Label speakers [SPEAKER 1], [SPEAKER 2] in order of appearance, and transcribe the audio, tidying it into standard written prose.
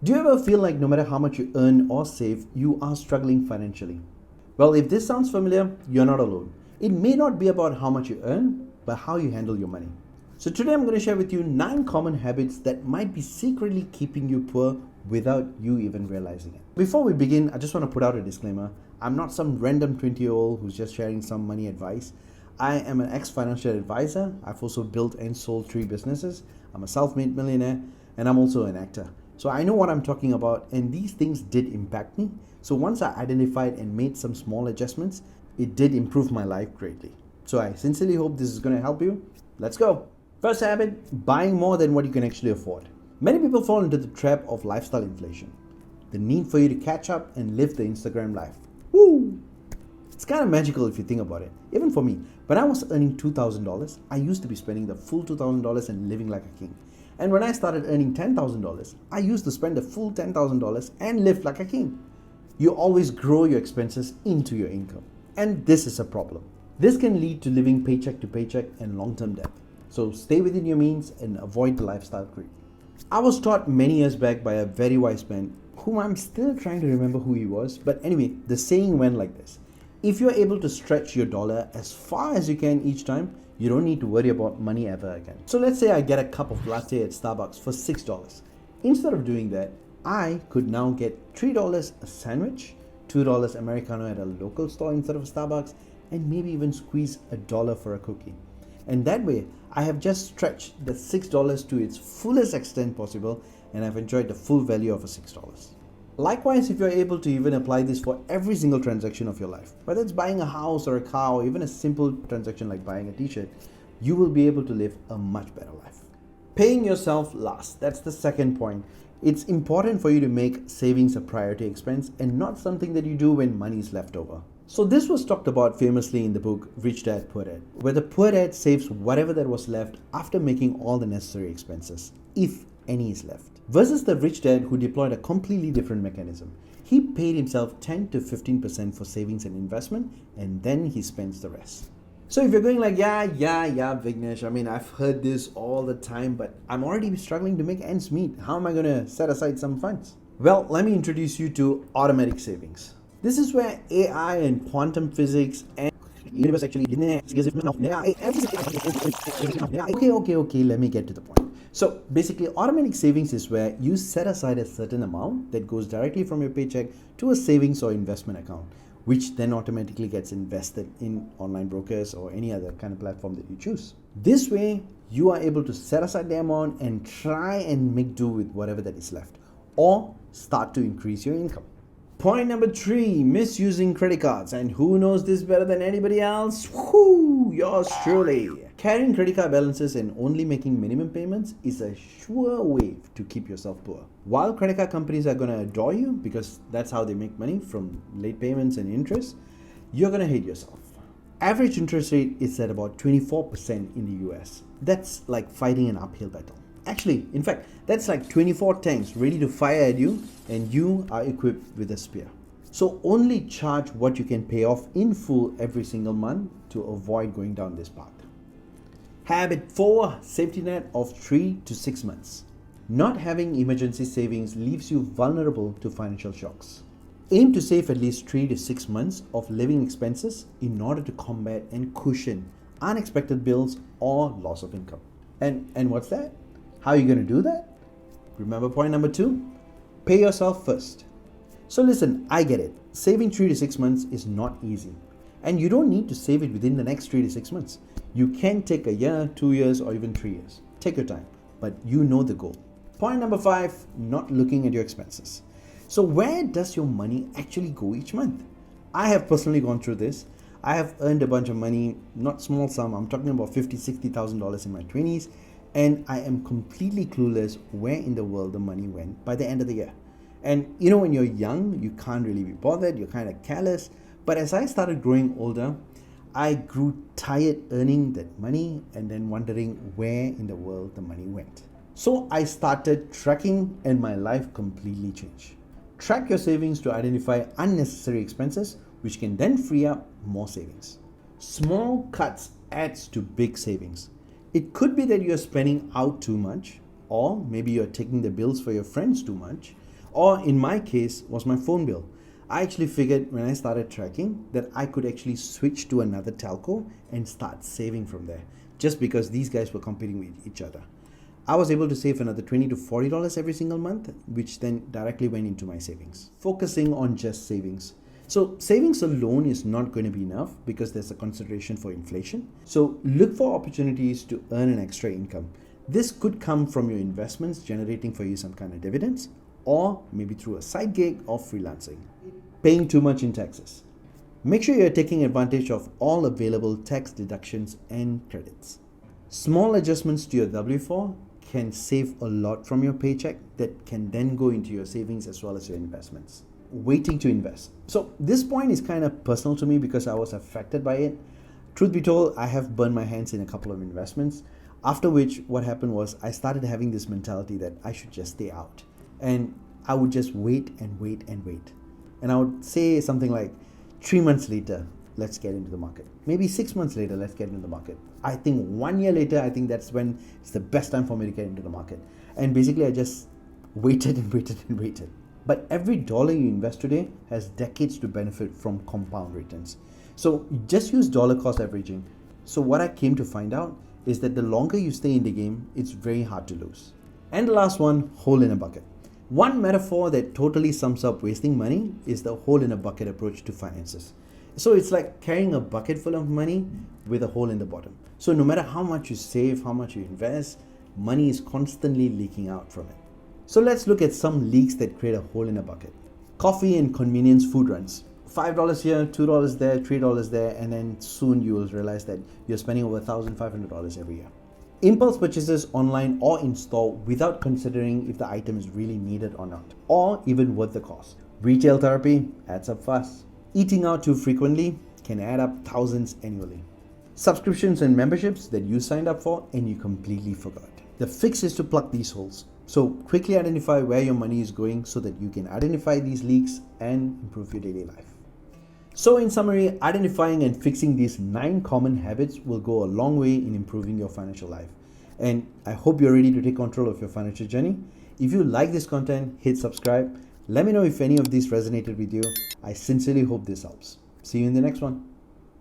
[SPEAKER 1] Do you ever feel like no matter how much you earn or save, you are struggling financially? Well, if this sounds familiar, you're not alone. It may not be about how much you earn, but how you handle your money. So today I'm going to share with you 9 common habits that might be secretly keeping you poor without you even realizing it. Before we begin, I just want to put out a disclaimer. I'm not some random 20-year-old who's just sharing some money advice. I am an ex-financial advisor. I've also built and sold 3 businesses. I'm a self-made millionaire, and I'm also an actor. So I know what I'm talking about, and these things did impact me. So once I identified and made some small adjustments, it did improve my life greatly. So I sincerely hope this is going to help you. Let's go. First habit, buying more than what you can actually afford. Many people fall into the trap of lifestyle inflation. The need for you to catch up and live the Instagram life. Woo! It's kind of magical if you think about it. Even for me, when I was earning $2,000, I used to be spending the full $2,000 and living like a king. And when I started earning $10,000, I used to spend the full $10,000 and live like a king. You always grow your expenses into your income. And this is a problem. This can lead to living paycheck to paycheck and long-term debt. So stay within your means and avoid the lifestyle creep. I was taught many years back by a very wise man, whom I'm still trying to remember who he was. But anyway, the saying went like this. If you're able to stretch your dollar as far as you can each time, you don't need to worry about money ever again. So let's say I get a cup of latte at Starbucks for $6. Instead of doing that, I could now get $3 a sandwich, $2 Americano at a local store instead of Starbucks, and maybe even squeeze $1 for a cookie. And that way, I have just stretched the $6 to its fullest extent possible, and I've enjoyed the full value of a $6. Likewise, if you're able to even apply this for every single transaction of your life, whether it's buying a house or a car or even a simple transaction like buying a t-shirt, you will be able to live a much better life. Paying yourself last, that's the second point. It's important for you to make savings a priority expense and not something that you do when money is left over. So this was talked about famously in the book Rich Dad Poor Dad, where the poor dad saves whatever that was left after making all the necessary expenses, if any is left. Versus the rich dad who deployed a completely different mechanism. He paid himself 10 to 15% for savings and investment, and then he spends the rest. So if you're going like, yeah, Vignesh, I mean, I've heard this all the time, but I'm already struggling to make ends meet. How am I going to set aside some funds? Well, let me introduce you to automatic savings. This is where AI and quantum physics and universe actually okay, let me get to the point. So basically, automatic savings is where you set aside a certain amount that goes directly from your paycheck to a savings or investment account, which then automatically gets invested in online brokers or any other kind of platform that you choose. This way, you are able to set aside the amount and try and make do with whatever that is left, or start to increase your income. Point number 3, misusing credit cards. And who knows this better than anybody else? Whoo, yours truly. Carrying credit card balances and only making minimum payments is a sure way to keep yourself poor. While credit card companies are going to adore you because that's how they make money from late payments and interest, you're going to hate yourself. Average interest rate is at about 24% in the US. That's like fighting an uphill battle. Actually, in fact, that's like 24 tanks ready to fire at you, and you are equipped with a spear. So only charge what you can pay off in full every single month to avoid going down this path. Habit 4, safety net of 3 to 6 months. Not having emergency savings leaves you vulnerable to financial shocks. Aim to save at least 3 to 6 months of living expenses in order to combat and cushion unexpected bills or loss of income. And what's that? How are you going to do that? Remember point number 2? Pay yourself first. So listen, I get it. Saving 3 to 6 months is not easy. And you don't need to save it within the next 3 to 6 months. You can take a year, 2 years, or even 3 years. Take your time, but you know the goal. Point number 5, not looking at your expenses. So where does your money actually go each month? I have personally gone through this. I have earned a bunch of money, not small sum. I'm talking about $50,000, $60,000 in my 20s. And I am completely clueless where in the world the money went by the end of the year. And you know, when you're young, you can't really be bothered, you're kind of careless. But as I started growing older, I grew tired earning that money and then wondering where in the world the money went. So I started tracking, and my life completely changed. Track your savings to identify unnecessary expenses, which can then free up more savings. Small cuts adds to big savings. It could be that you're spending out too much, or maybe you're taking the bills for your friends too much, or in my case was my phone bill. I actually figured when I started tracking that I could actually switch to another telco and start saving from there, just because these guys were competing with each other. I was able to save another $20 to $40 every single month, which then directly went into my savings. Focusing on just savings. So savings alone is not going to be enough because there's a consideration for inflation. So look for opportunities to earn an extra income. This could come from your investments generating for you some kind of dividends, or maybe through a side gig or freelancing. Paying too much in taxes. Make sure you're taking advantage of all available tax deductions and credits. Small adjustments to your W4 can save a lot from your paycheck that can then go into your savings as well as your investments. Waiting to invest. So this point is kind of personal to me because I was affected by it. Truth be told, I have burned my hands in a couple of investments, after which what happened was I started having this mentality that I should just stay out. And I would just wait and wait and wait. And I would say something like 3 months later, let's get into the market. Maybe 6 months later, let's get into the market. I think 1 year later, I think that's when it's the best time for me to get into the market. And basically I just waited and waited and waited. But every dollar you invest today has decades to benefit from compound returns. So just use dollar cost averaging. So what I came to find out is that the longer you stay in the game, it's very hard to lose. And the last one, hole in a bucket. One metaphor that totally sums up wasting money is the hole in a bucket approach to finances. So it's like carrying a bucket full of money with a hole in the bottom. So no matter how much you save, how much you invest, money is constantly leaking out from it. So let's look at some leaks that create a hole in a bucket. Coffee and convenience food runs. $5 here, $2 there, $3 there, and then soon you will realize that you're spending over $1,500 every year. Impulse purchases online or in store without considering if the item is really needed or not, or even worth the cost. Retail therapy adds up fast. Eating out too frequently can add up thousands annually. Subscriptions and memberships that you signed up for and you completely forgot. The fix is to plug these holes. So quickly identify where your money is going so that you can identify these leaks and improve your daily life. So in summary, identifying and fixing these 9 common habits will go a long way in improving your financial life. And I hope you're ready to take control of your financial journey. If you like this content, hit subscribe. Let me know if any of these resonated with you. I sincerely hope this helps. See you in the next one.